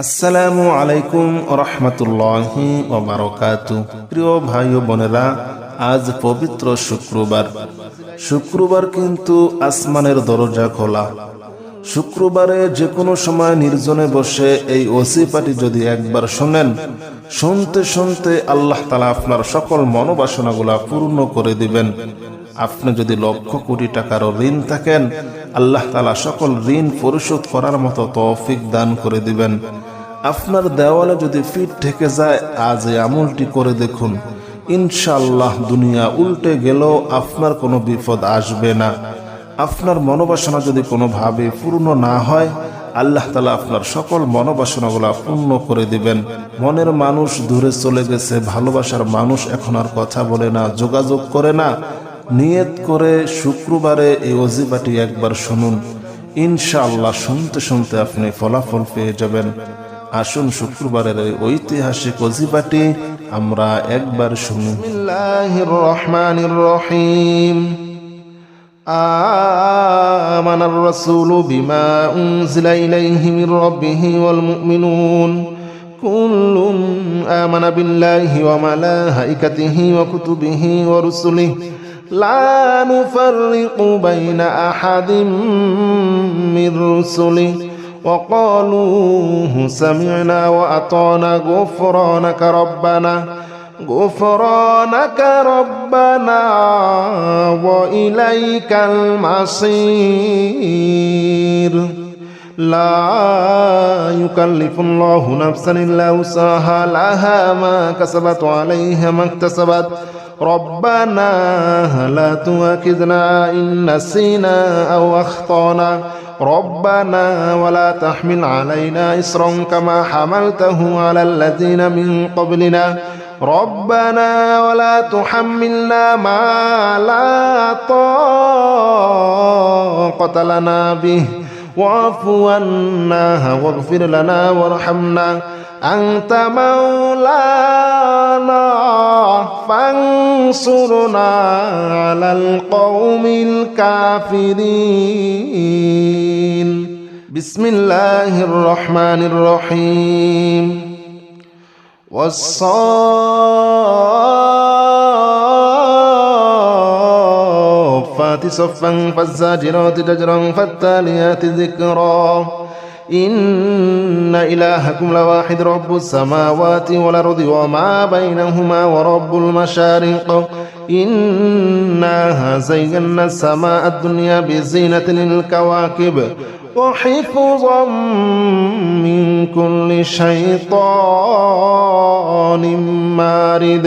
আসসালামু আলাইকুম রহমতুল্লাহি ওয়া বারাকাতুহু। প্রিয় ভাই ও বোনেরা, আজ পবিত্র শুক্রবার কিন্তু আসমানের দরজা খোলা। শুক্রবারে যে কোনো সময় নির্জনে বসে এই ওসিফাটি যদি একবার শোনেন, শুনতে শুনতে আল্লাহ তাআলা আপনার সকল মনোবাসনাগুলা পূর্ণ করে দিবেন। আপনি যদি লক্ষ কোটি টাকার ঋণ থাকেন, আল্লাহ তাআলা সকল ঋণ পরিশোধ করার মতো তৌফিক দান করে দিবেন। আপনার দেওয়ালে যদি ফিট ঠেকে যায়, আজ এই আমলটি করে দেখুন, ইনশাআল্লাহ দুনিয়া উল্টে গেলেও আপনার কোনো বিপদ আসবে না। আপনার মনোবাসনা যদি কোনোভাবে পূর্ণ না হয়, আল্লাহ তাআলা আপনার সকল মনোবাসনাগুলা পূর্ণ করে দিবেন। মনের মানুষ দূরে চলে গেছে, ভালোবাসার মানুষ এখন আর কথা বলে না, যোগাযোগ করে না। নিয়ত করে শুক্রবারে এই ওজিফাটি একবার শুনুন, ইনশাআল্লাহ শুনতে শুনতে আপনি ফলাফল পেয়ে যাবেন। আসুন শুক্রবারের এই ঐতিহাসিক ওজিফাটি আমরা একবার শুনি। বিসমিল্লাহির রহমানির রহিম। আমানার রাসূলু বিমা উনজিলা ইলাইহি মির রাব্বিহি ওয়াল মুমিনুন কুল্লুন আমানা বিল্লাহি ওয়া মালাইকাতিহি ওয়া কুতুবিহি ওয়া রুসুলিহি লা নুফাররিকু বাইনা আহাদিম মির রুসুলিহি وقالوا سمعنا وأطعنا غفرانك ربنا وإليك المصير لا يكلف الله نفسا إلا وسعها لها ما كسبت وعليها ما اكتسبت ربنا لا تؤاخذنا إن نسينا أو أخطأنا ربنا ولا تحمل علينا إصرا كما حملته على الذين من قبلنا ربنا ولا تحملنا ما لا طاقة لنا به واعف عنا واغفر لنا وارحمنا أنت مولانا فانصرنا على القوم الكافرين بسم الله الرحمن الرحيم والصافات صفا فالزاجرات زجرا فالتاليات ذكرا إن إلهكم لواحد رب السماوات والأرض وما بينهما ورب المشارق إنا زينا السماء الدنيا بزينة للكواكب وحفظا من كل شيطان مارد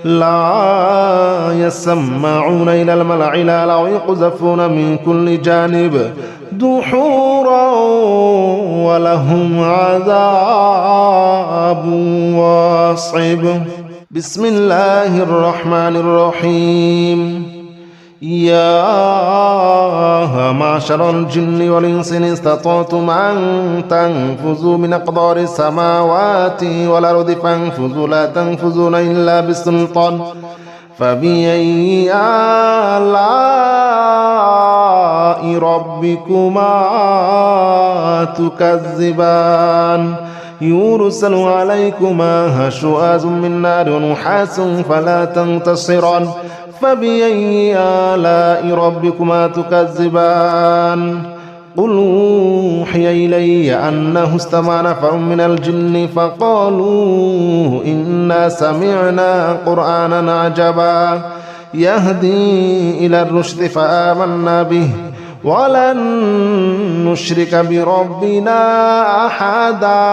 لا يسمعون إلى الملأ الأعلى ويقذفون من كل جانب دحورا ولهم عذاب واصب بسم الله الرحمن الرحيم يا معشر الجن والإنس إن استطعتم أن تنفذوا من أقدار السماوات والأرض فانفذوا لا تنفذون إلا بسلطان فبأي آلاء ربكما تكذبان يرسل عليكما شواظ من نار ونحاس فلا تنتصران فبأي آلاء ربكما تكذبان قل أوحي إلي أنه استمع نفر من الجن فقالوا إنا سمعنا قرآنا عجبا يهدي إلى الرشد فآمنا به ولن نشرك بربنا أحدا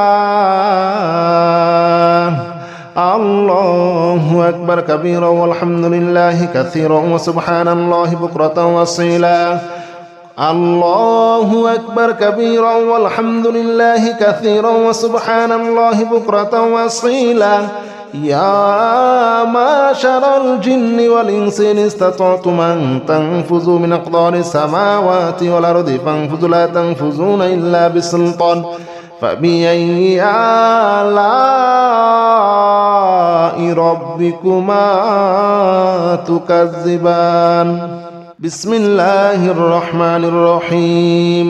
الله أكبر كبيرا والحمد لله كثيرا وسبحان الله بكرة وأصيلا الله أكبر كبيرا والحمد لله كثيرا وسبحان الله بكرة وأصيلا يا معشر الجن والإنس إن استطعتم أن تنفذوا من أقدار السماوات والأرض فانفذوا لا تنفذون إلا بسلطان فبأي آلاء ربكما تكذبان بسم الله الرحمن الرحيم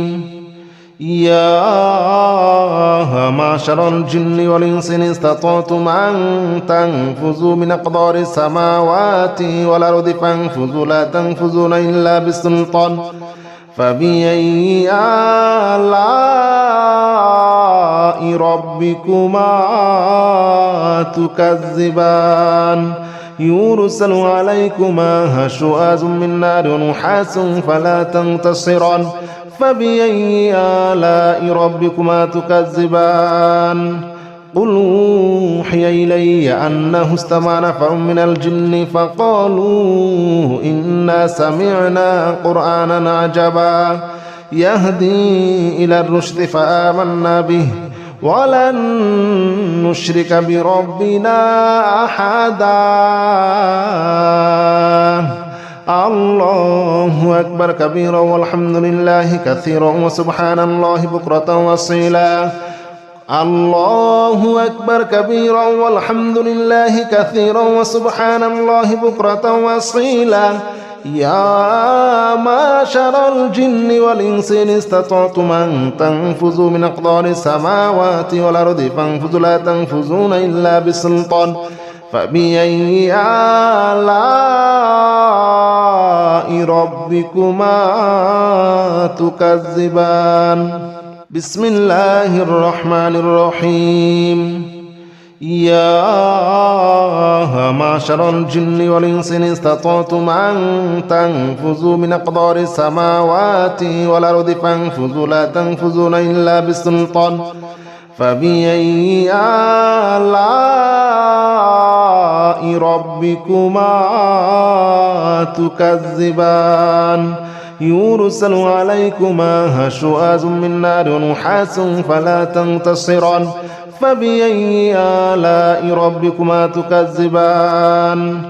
يا معشر الجن والإنس إن استطعتم أن تنفذوا من أقدار السماوات والأرض فانفذوا لا تنفذون إلا بسلطان فبأي آلاء ربكما تكذبان يرسل عليكما شواظ من نار ونحاس فلا تنتصران فبأي آلاء ربكما تكذبان قل أوحي إلي أنه استمع نفر من الجن فقالوا إنا سمعنا قرآنا عجبا يهدي إلى الرشد فآمنا به ولن نشرك بربنا أحدا الله أكبر كبيرا والحمد لله كثيرا وسبحان الله بكرة وأصيلا الله أكبر كبيرا والحمد لله كثيرا وسبحان الله بكرة وأصيلا يا معشر الجن والإنس إن استطعتم أن تنفذوا من أقدار السماوات والأرض فانفذوا لا تنفذون إلا بسلطان فبأي آلاء ربكما تكذبان بسم الله الرحمن الرحيم يا معشر الجن والإنس إن استطعتم أن تنفذوا من أقدار السماوات والأرض فانفذوا لا تنفذون إلا بسلطان فبأي آلاء ربكما تكذبان يرسل عليكما شواظ من نار ونحاس فلا تنتصران فبأي آلاء ربكما تكذبان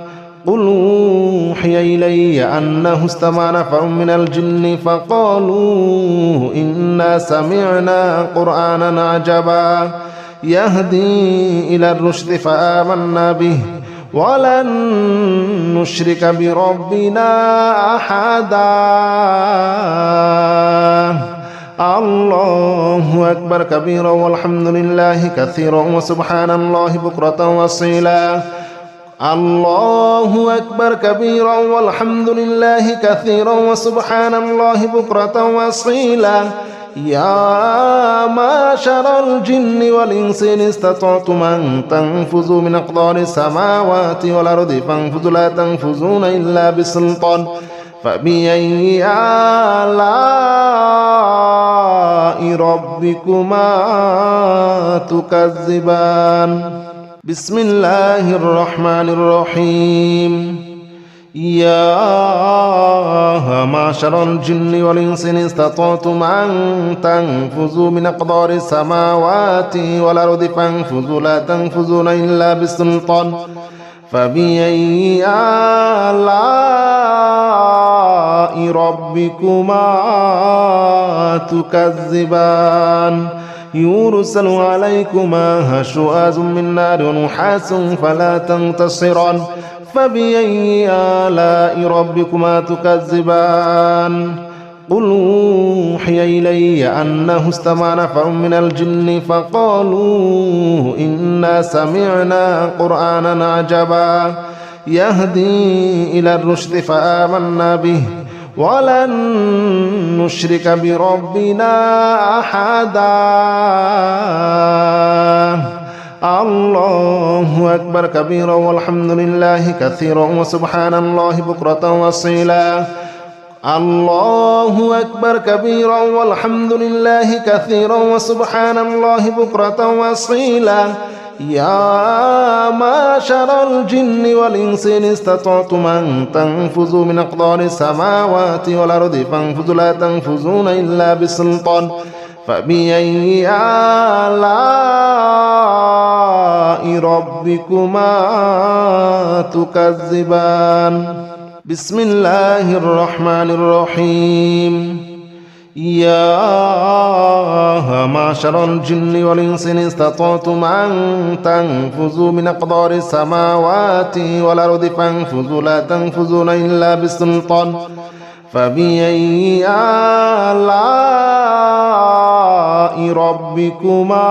قل أوحي إلي أنه استمع نفر من الجن فقالوا إنا سمعنا قرآنا عجبا يهدي إلى الرشد فآمنا به ولن نشرك بربنا أحدا الله أكبر كبيرا والحمد لله كثيرا وسبحان الله بكرة وأصيلا الله أكبر كبيرا والحمد لله كثيرا وسبحان الله بكرة وأصيلا يا معشر الجن والإنس إن استطعتم أن تنفذوا من أقدار السماوات والأرض فانفذوا لا تنفذون إلا بسلطان فبأي آلاء ربكما تكذبان بسم الله الرحمن الرحيم يا معشر الجن والإنس إن استطعتم أن تنفذوا من أقدار السماوات والأرض فانفذوا لا تنفذون إلا بسلطان فبأي آلاء ربكما تكذبان يرسل عليكما شواظ من نار ونحاس فلا تنتصران فبأي آلاء ربكما تكذبان قل أوحي إلي أنه استمع نفر من الجن فقالوا إنا سمعنا قرآنا عجبا يهدي إلى الرشد فآمنا به ولن نشرك بربنا أحدا الله أكبر كبيرا والحمد لله كثيرا وسبحان الله بكرة وأصيلا الله أكبر كبيرا والحمد لله كثيرا وسبحان الله بكرة وأصيلا يا معشر الجن والإنس إن استطعتم أن تنفذوا من أقدار السماوات والأرض فانفذوا لا تنفذون إلا بسلطان فبأي آلاء ربكما تكذبان بسم الله الرحمن الرحيم يا معشر الجن والإنس إن استطعتم أن تنفذوا من أقدار السماوات والأرض فانفذوا لا تنفذون إلا بسلطان فبأي آلاء ربكما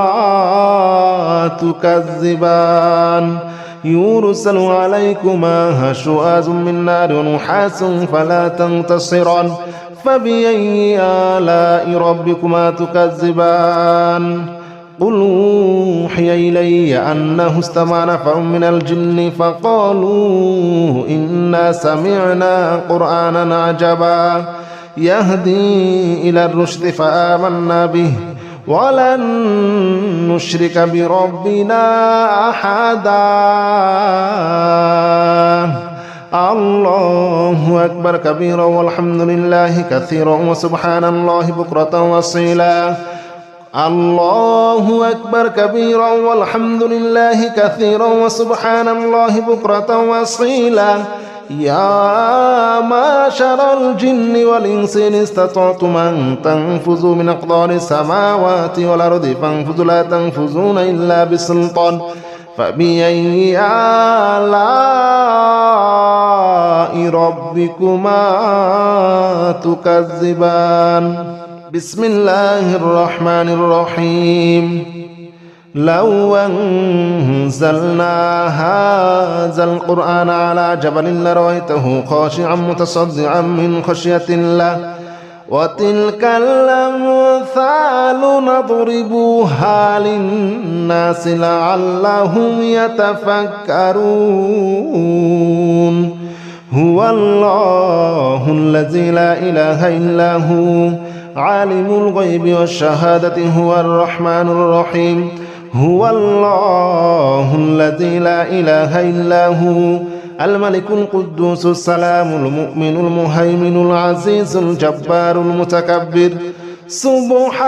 تكذبان يرسل عليكما شواظ من نار ونحاس فلا تنتصران فبأي آلاء ربكما تكذبان قل أوحي إلي أنه استمع نفر من الجن فقالوا إنا سمعنا قرآنا عجبا يهدي إلى الرشد فآمنا به ولن نشرك بربنا أحدا الله أكبر كبيرا والحمد لله كثيرا وسبحان الله بكرة وأصيلا الله أكبر كبيرا والحمد لله كثيرا وسبحان الله بكرة وأصيلا يا معشر الجن والإنس إن استطعتم أن تنفذوا من أقطار السماوات والأرض فانفذوا لا تنفذون إلا بسلطان فبأي آلاء ربكما تكذبان بسم الله الرحمن الرحيم لو أنزلنا هذا القرآن على جبل لرأيته خاشعا متصدعا من خشية الله وتلك الأمثال نضربها للناس لعلهم يتفكرون هو الله الذي لا إله إلا هو عالم الغيب والشهادة هو الرحمن الرحيم هو الله الذي لا إله إلا هو الملك القدوس السلام المؤمن المهيمن العزيز الجبار المتكبر سبحان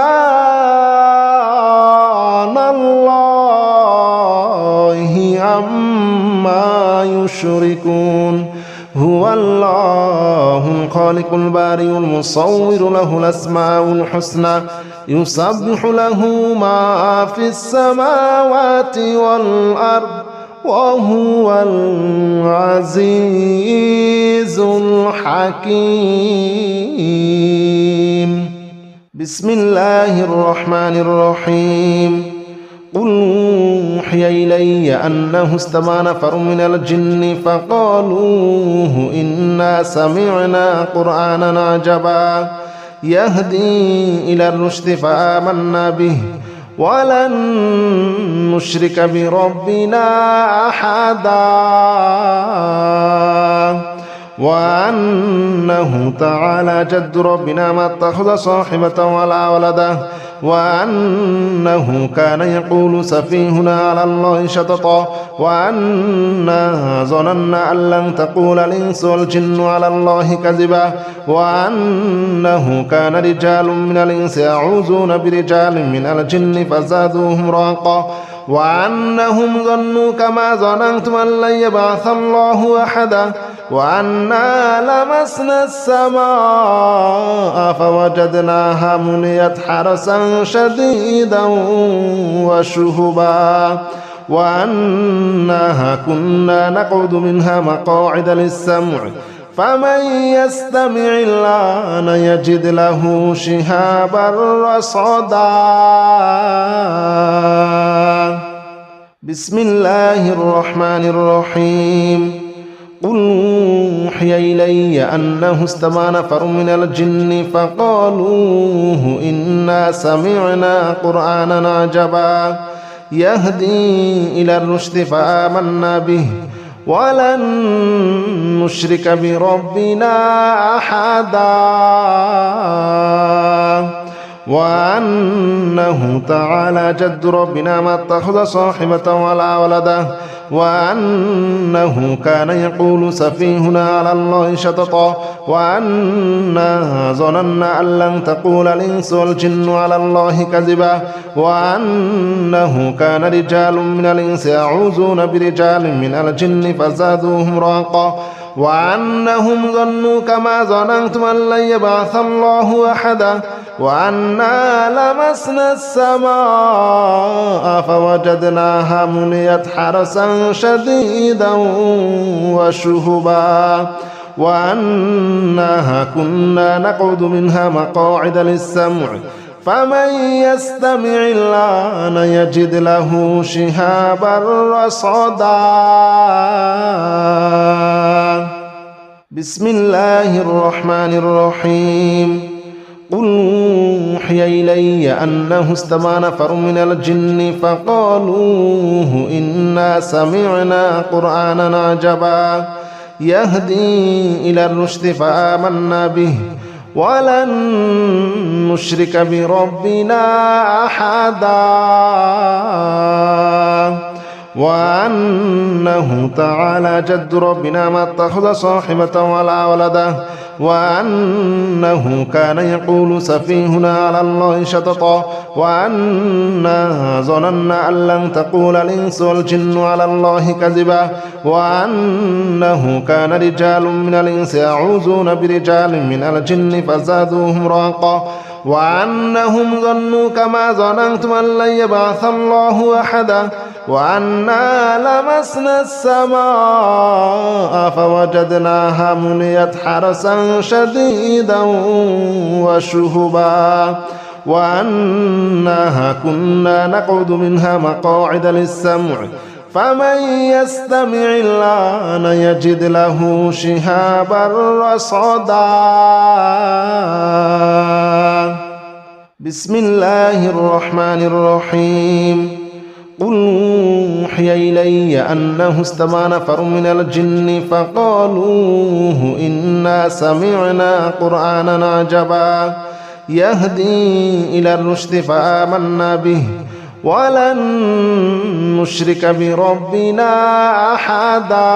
الله عما يشركون هو الله الخالق البارئ المصور له الأسماء الحسنى يسبح له ما في السماوات والأرض وهو العزيز الحكيم بسم الله الرحمن الرحيم قل أوحي إلي أنه استمع نفر من الجن فقالوا إنا سمعنا قرآنا عجبا يهدي إلى الرشد فآمنا به ولن نشرك بربنا أحدا وأنه تعالى جد ربنا ما اتخذ صاحبة ولا ولدا وأنه كان يقول سفيهنا على الله شططا وأنا ظننا أن لن تقول الإنس والجن على الله كذبا وأنه كان رجال من الإنس يعوذون برجال من الجن فزادوهم رهقا وأنهم ظنوا كما ظننتم أن لن يبعث الله أحدا وأنا لمسنا السماء فوجدناها مليت حرسا شديدا وشهبا وأنها كنا نقعد منها مقاعد للسمع فمن يستمع الآن يجد له شهابا رصدا بسم الله الرحمن الرحيم قل أوحي إلي أنه استمع نفر من الجن فقالوا إنا سمعنا قرآنا عجبا يهدي إلى الرشد فآمنا به ولن نشرك بربنا أحدا وأنه تعالى جد ربنا ما اتخذ صاحبة ولا ولدا وأنه كان يقول سفيهنا على الله شططا وأنا ظننا أن لن تقول الإنس والجن على الله كذبا وأنه كان رجال من الإنس يعوذون برجال من الجن فزادوهم رهقا وأنهم ظنوا كما ظننتم أن لن يبعث الله أحدا وأنا لمسنا السماء فوجدناها مليت حرسا شديدا وشهبا وأنها كنا نقعد منها مقاعد للسمع فمن يستمع الآن يجد له شهابا رصدا بسم الله الرحمن الرحيم قل أوحي إلي أنه استمع نفر من الجن فقالوا إنا سمعنا قرآنا عجبا يهدي إلى الرشد فآمنا به ولن نشرك بربنا أحدا وأنه تعالى جد ربنا ما اتخذ صاحبة ولا ولدا وأنه كان يقول سفيهنا على الله شططا وأنا ظننا أن لن تقول الإنس والجن على الله كذبا وأنه كان رجال من الإنس يعوذون برجال من الجن فزادوهم رهقا وأنهم ظنوا كما ظننتم أن لن يبعث الله أحدا وأنا لمسنا السماء فوجدناها مليت حرسا شديدا وشهبا وأنها كنا نقعد منها مقاعد للسمع فمن يستمع الآن يجد له شهابا رصدا بسم الله الرحمن الرحيم قل أوحي إلي أنه استمع نفر من الجن فقالوا إنا سمعنا قرآنا عجبا يهدي إلى الرشد فآمنا به ولن نشرك بربنا أحدا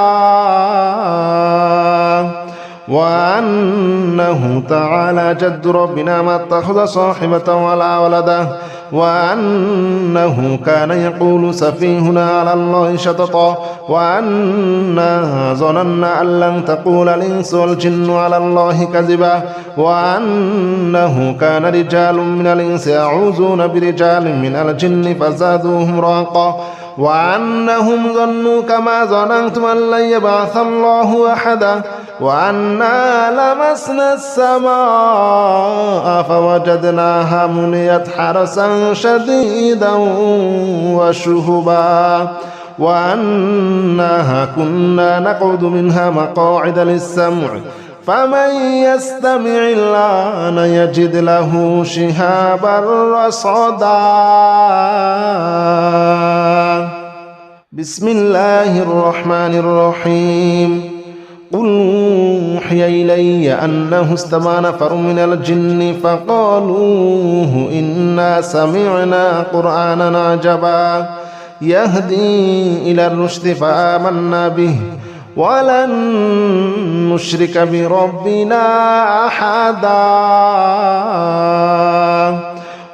وأنه تعالى جد ربنا ما اتخذ صاحبة ولا ولدا وأنه كان يقول سفيهنا على الله شططا وأنا ظننا أن لن تقول الإنس والجن على الله كذبا وأنه كان رجال من الإنس يعوذون برجال من الجن فزادوهم رهقا وأنهم ظنوا كما ظننتم أن لن يبعث الله أحدا وأنا لمسنا السماء فوجدناها مليت حرسا شديدا وشهبا وأنها كنا نقعد منها مقاعد للسمع فمن يستمع الآن يجد له شهابا رصدا بسم الله الرحمن الرحيم قل أوحي إلي أنه استمع نفر من الجن فقالوا إنا سمعنا قرآنا عجبا يهدي إلى الرشد فآمنا به ولن نشرك بربنا أحدا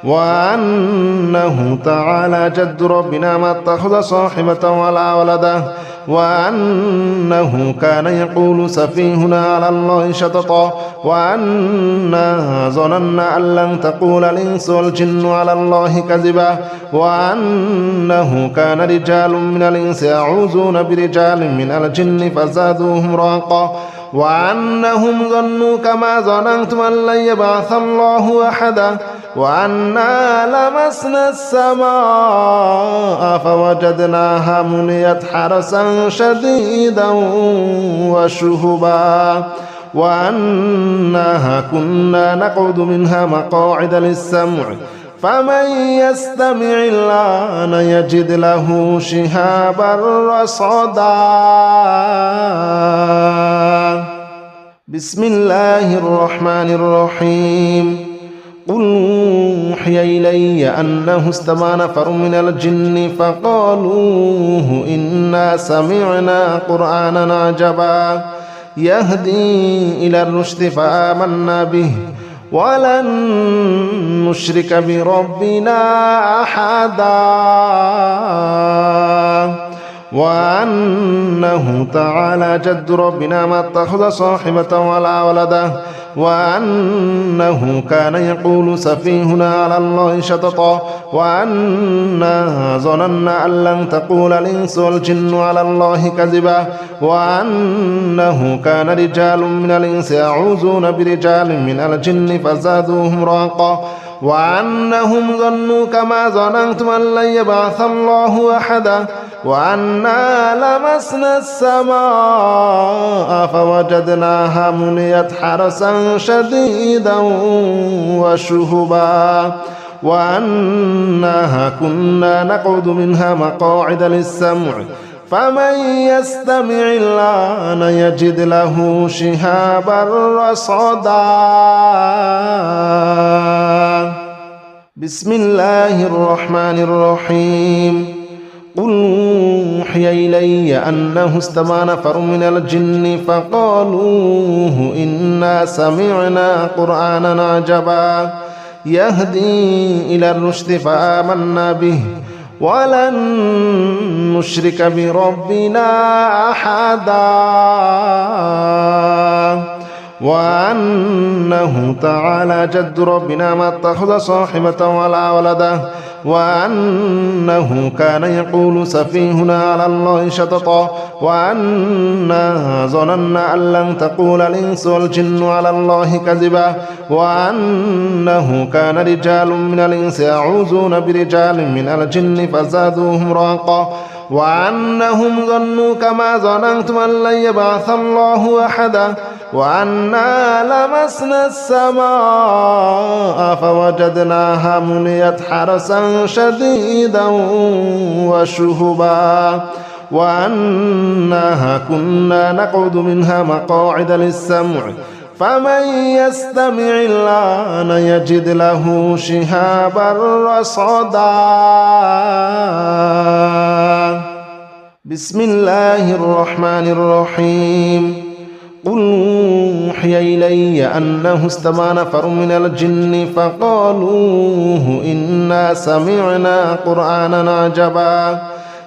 وأنه تعالى جد ربنا ما اتخذ صاحبة ولا ولدا وأنه كان يقول سفيهنا على الله شططا وأنا ظننا أن لن تقول الإنس والجن على الله كذبا وأنه كان رجال من الإنس يعوذون برجال من الجن فزادوهم رهقا وأنهم ظنوا كما ظننتم أن لن يبعث الله أحدا وأنا لمسنا السماء فوجدناها مليت حرسا شديدا وشهبا وأنها كنا نقعد منها مقاعد للسمع فمن يستمع الآن يجد له شهابا رصدا بسم الله الرحمن الرحيم قل أوحي إلي أنه استمع نفر من الجن فقالوا إنا سمعنا قرآنا عجبا يهدي إلى الرشد فآمنا به ولن نشرك بربنا أحدا وأنه تعالى جد ربنا ما اتخذ صاحبة ولا ولدا وأنه كان يقول سفيهنا على الله شططا وأنا ظننا أن لن تقول الإنس والجن على الله كذبا وأنه كان رجال من الإنس يعوذون برجال من الجن فزادوهم رهقا وأنهم ظنوا كما ظننتم أن لن يبعث الله أحدا وأنا لمسنا السماء فوجدناها مليت حرسا شديدا وشهبا وأنها كنا نقعد منها مقاعد للسمع فمن يستمع الآن يجد له شهابا رصدا. بسم الله الرحمن الرحيم. قل أوحي إلي أنه استمع نفر من الجن فقالوا إنا سمعنا قرآنا عجبا يهدي إلى الرشد فآمنا به ولن نشرك بربنا أحدا وأنه تعالى جد ربنا ما اتخذ صاحبة ولا ولدا وأنه كان يقول سفيهنا على الله شططا وأنا ظننا أن لن تقول الإنس والجن على الله كذبا وأنه كان رجال من الإنس يعوذون برجال من الجن فزادوهم رهقا وأنهم ظنوا كما ظننتم أن لن يبعث الله أحدا وأنا لمسنا السماء فوجدناها مليت حرسا شديدا وشهبا وأنها كنا نقعد منها مقاعد للسمع فمن يستمع الآن يجد له شهابا رصدا. بسم الله الرحمن الرحيم. قل أوحي إلي أنه استمع نفر من الجن فقالوا إنا سمعنا قرآنا عجبا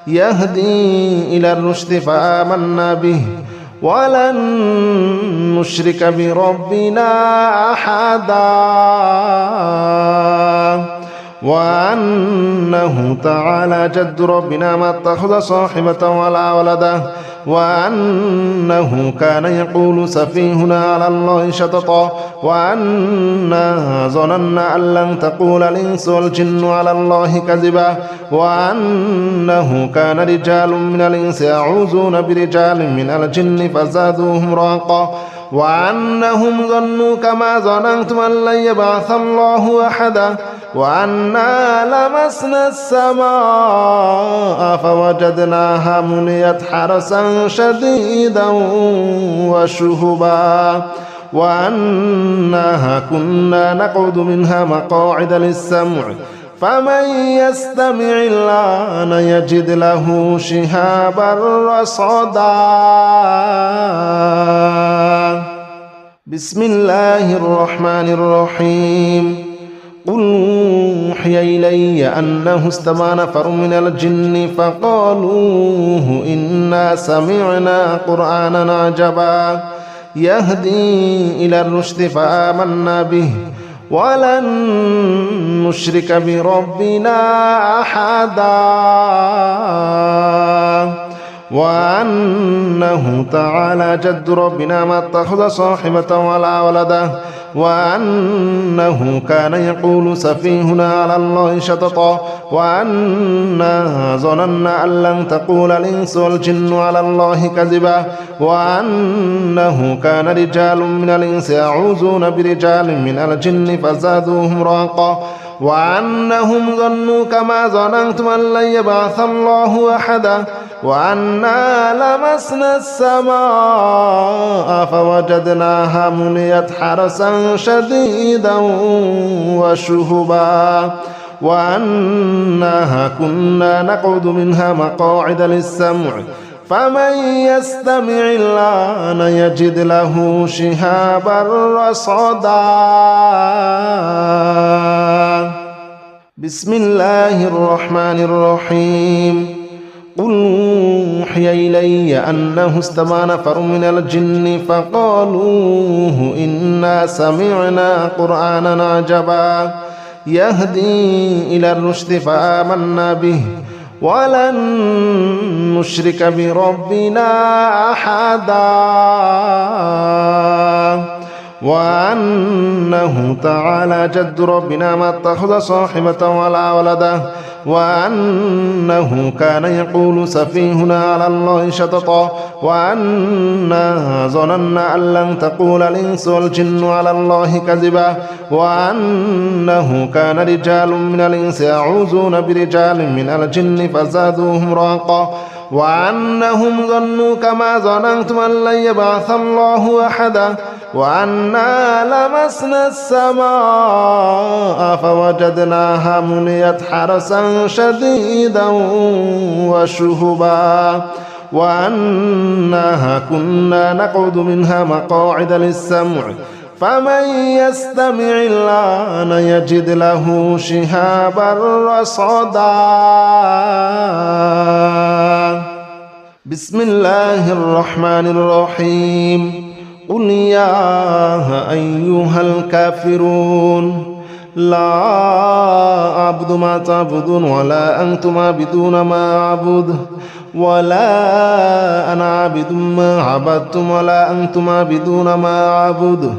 يهدي إلى الرشد فآمنا به ولن نشرك بربنا أحدا وأنه تعالى جد ربنا ما اتخذ صاحبة ولا ولدا وأنه كان يقول سفيهنا على الله شططا وأنا ظننا أن لن تقول الإنس والجن على الله كذبا وأنه كان رجال من الإنس يعوذون برجال من الجن فزادوهم رهقا وأنهم ظنوا كما ظننتم أن لن يبعث الله أحدا وأنا لمسنا السماء فوجدناها مليت حرسا شديدا وشهبا وأنها كنا نقعد منها مقاعد للسمع فمن يستمع الآن يجد له شهابا رصدا. بسم الله الرحمن الرحيم. قل أوحي إلي أنه استمع نفر من الجن فقالوا إنا سمعنا قرآنا عجبا يهدي إلى الرشد فآمنا به ولن نشرك بربنا أحدا وأنه تعالى جد ربنا ما اتخذ صاحبة ولا ولدا وأنه كان يقول سفيهنا على الله شططا وأنا ظننا أن لن تقول الإنس والجن على الله كذبا وأنه كان رجال من الإنس يعوذون برجال من الجن فزادوهم رهقا وأنهم ظنوا كما ظننتم أن لن يبعث الله أحدا وأنا لمسنا السماء فوجدناها مليت حرسا شديدا وشهبا وأنها كنا نقعد منها مقاعد للسمع فمن يستمع الآن يجد له شهابا رصدا. بسم الله الرحمن الرحيم. قل أوحي إلي أنه استمع نفر من الجن فقالوا إنا سمعنا قرآنا عجبا يهدي إلى الرشد فآمنا به ولن نشرك بربنا أحدا وأنه تعالى جد ربنا ما اتخذ صاحبة ولا ولدا وأنه كان يقول سفيهنا على الله شططا وأنا ظننا أن لن تقول الإنس والجن على الله كذبا وأنه كان رجال من الإنس يعوذون برجال من الجن فزادوهم رهقا وأنهم ظنوا كما ظننتم أن لن يبعث الله أحدا وأنا لمسنا السماء فوجدناها مليت حرسا شديدا وشهبا وأنها كنا نقعد منها مقاعد للسمع فمن يستمع الآن يجد له شهابا رصدا. بسم الله الرحمن الرحيم. قل يا أيها الكافرون لا أعبد ما تعبدون ولا أنتم عابدون ما أعبد ولا أنا عابد ما عبدتم ولا أنتم عابدون ما أعبد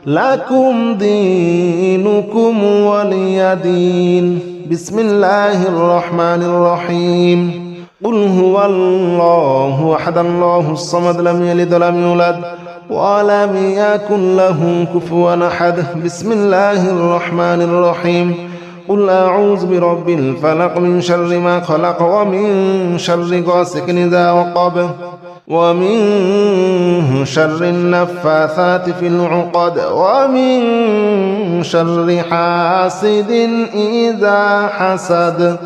لكم دينكم ولي دين. بسم الله الرحمن الرحيم. قل هو الله أحد الله الصمد لم يلد ولم يولد ولم يكن له كفوا أحد. بسم الله الرحمن الرحيم. قل أعوذ برب الفلق من شر ما خلق ومن شر غاسق إذا وقب ومن شر النفاثات في العقد ومن شر حاسد إذا حسد.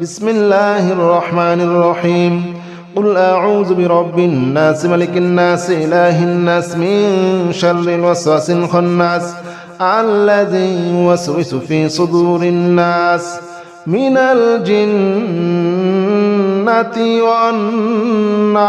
بسم الله الرحمن الرحيم. قل أعوذ برب الناس ملك الناس إله الناس من شر الوسواس الخناس الذي يوسوس في صدور الناس من الجنة والناس.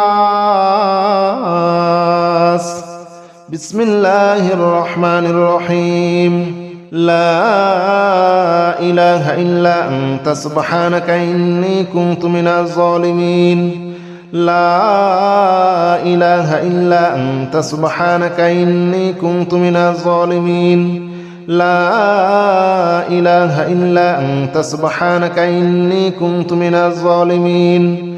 بسم الله الرحمن الرحيم. لا إله إلا أنت سبحانك إني كنت من الظالمين. لا إله إلا أنت سبحانك إني كنت من الظالمين. لا إله إلا أنت سبحانك إني كنت من الظالمين.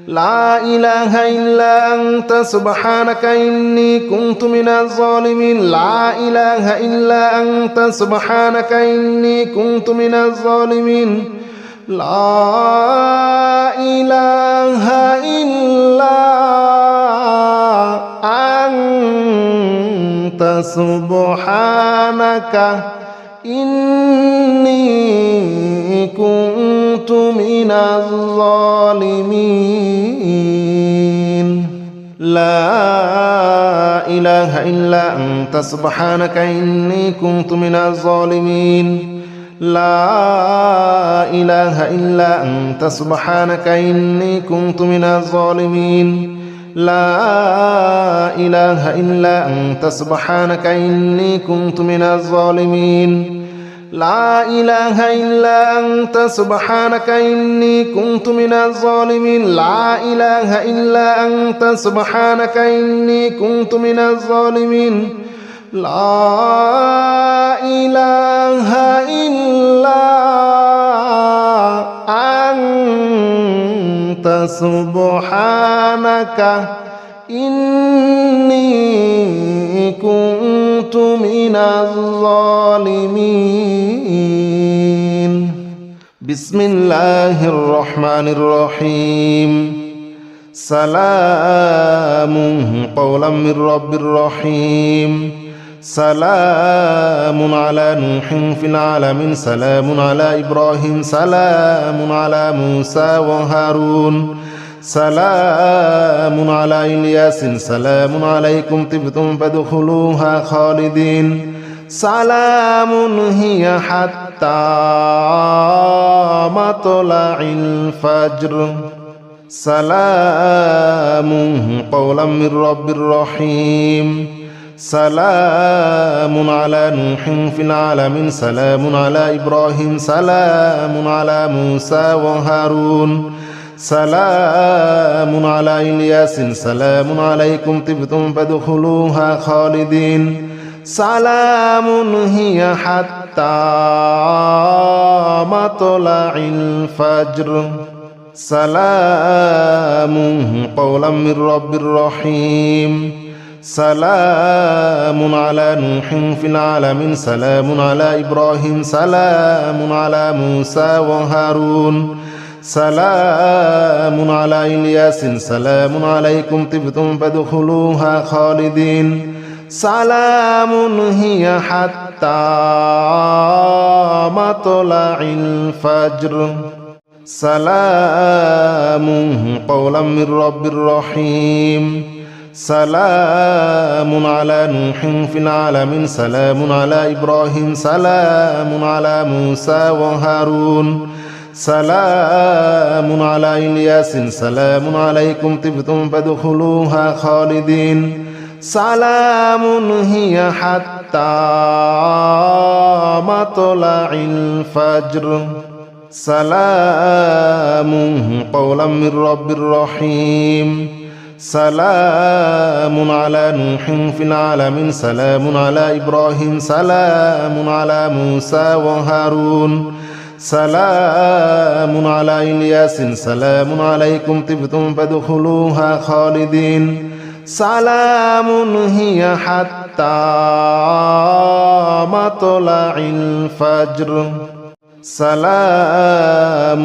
لا إله إلا أنت سبحانك إني كنت من الظالمين. لا إله إلا أنت سبحانك إني كنت من الظالمين. لا إله إلا أنت سبحانك إني كنت من الظالمين. لا إله إلا أنت سبحانك إني كنت من الظالمين. لا إله إلا أنت سبحانك إني كنت من الظالمين. لا إله إلا أنت سبحانك إني كنت من الظالمين. لا إله إلا أنت سبحانك إني كنت من الظالمين. لا إله إلا أنت سبحانك إني كنت من الظالمين. لا إله إلا أنت سبحانك إني كنت من الظالمين. بسم الله الرحمن الرحيم. سلام قولا من رب رحيم. سلام على نوح في العالمين. سلام على إبراهيم. سلام على موسى وهارون. سلام على إلياس. سلام عليكم طبتم فادخلوها خالدين. سلام هي حتى مطلع الفجر. سلام قولا من رب رحيم. سلام على نوح في العالمين. سلام على إبراهيم. سلام على موسى وهارون. سلام على إلياس. سلام عليكم طبتم فادخلوها خالدين. سلام هي حتى مطلع الفجر سلام قولا من رب رحيم سلام على نوح في العالمين سلام على إبراهيم سلام على موسى وهارون سلام على إلياس سلام عليكم طبتم فادخلوها خالدين سلام هي حتى مطلع الفجر سلام قولا من رب رحيم سلام على نوح في العالمين سلام على إبراهيم سلام على موسى وهارون سلام على إلياس سلام عليكم طبتم فادخلوها خالدين سلام هي حتى مطلع الفجر سلام قولا من رب رحيم سلام على نوح في العالمين سلام على إبراهيم سلام على موسى وهارون سلام على إلياس سلام عليكم طبتم فادخلوها خالدين سلام هي حتى مطلع الفجر سلام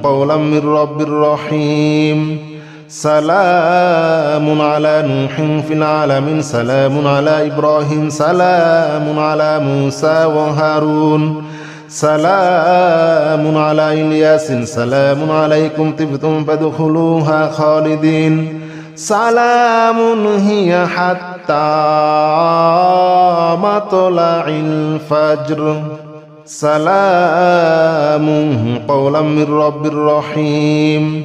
قولا من رب رحيم سلام على نوح في العالمين سلام على إبراهيم سلام على موسى وهارون سلام على إلياس سلام عليكم طبتم فادخلوها خالدين سلام هي حتى مطلع الفجر سلام قولا من رب رحيم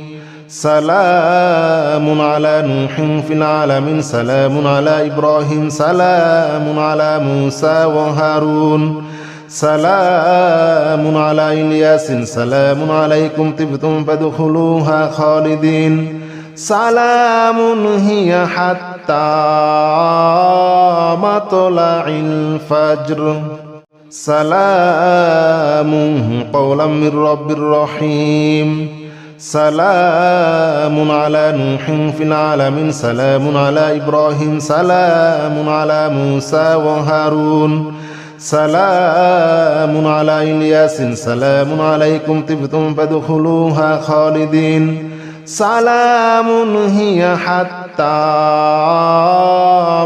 سلام على نوح في العالمين سلام على إبراهيم سلام على موسى وهارون سلام على إلياس سلام عليكم طبتم فادخلوها خالدين سلام هي حتى مطلع الفجر سلام قولا من رب رحيم سلام على نوح في العالمين سلام على إبراهيم سلام على موسى وهارون سلام على إلياس سلام عليكم طبتم فادخلوها خالدين سلام هي حتى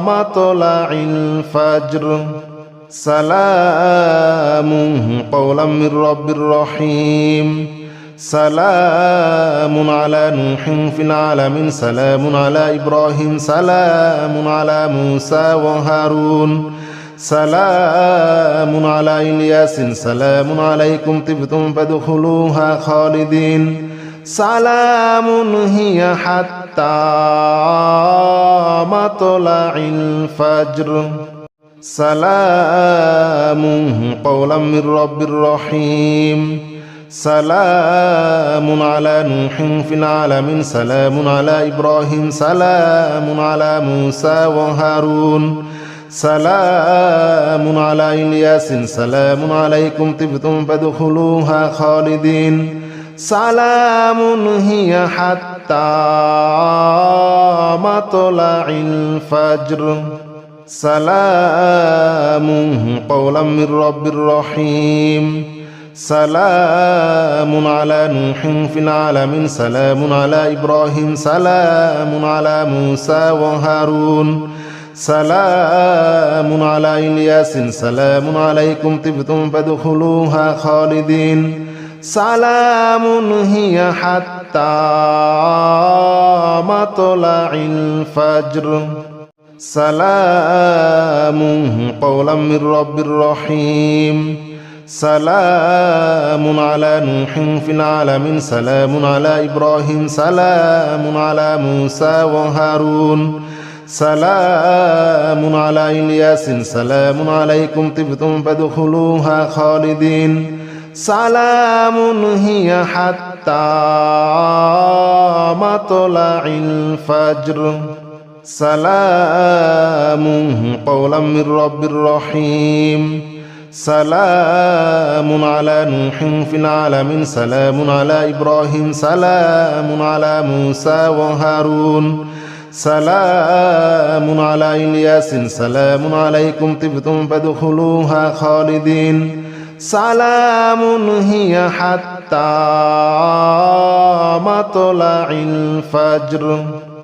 مطلع الفجر سلام قولا من رب رحيم سلام على نوح في العالمين سلام على إبراهيم سلام على موسى وهارون سلام على إلياس سلام عليكم طبتم فادخلوها خالدين سلام هي حتى مطلع الفجر سلام قولا من رب رحيم سلام على نوح في العالمين سلام على إبراهيم سلام على موسى وهارون سلام على إلياس سلام عليكم طبتم فادخلوها خالدين سلام هي حتى مطلع الفجر سلام قولا من رب رحيم سلام على نوح في العالمين سلام على إبراهيم سلام على موسى وهارون سلام على إلياس سلام عليكم طبتم فادخلوها خالدين سلام هي حتى مطلع الفجر سلام قولا من رب رحيم سلام على نوح في العالمين سلام على إبراهيم سلام على موسى وهارون سلام على إلياس سلام عليكم طبتم فادخلوها خالدين سلام هي حتى مطلع الفجر سلام قولا من رب رحيم سلام على نوح في العالمين سلام على إبراهيم سلام على موسى وهارون سلام على إلياس سلام عليكم طبتم فادخلوها خالدين سلام هي حتى مطلع الفجر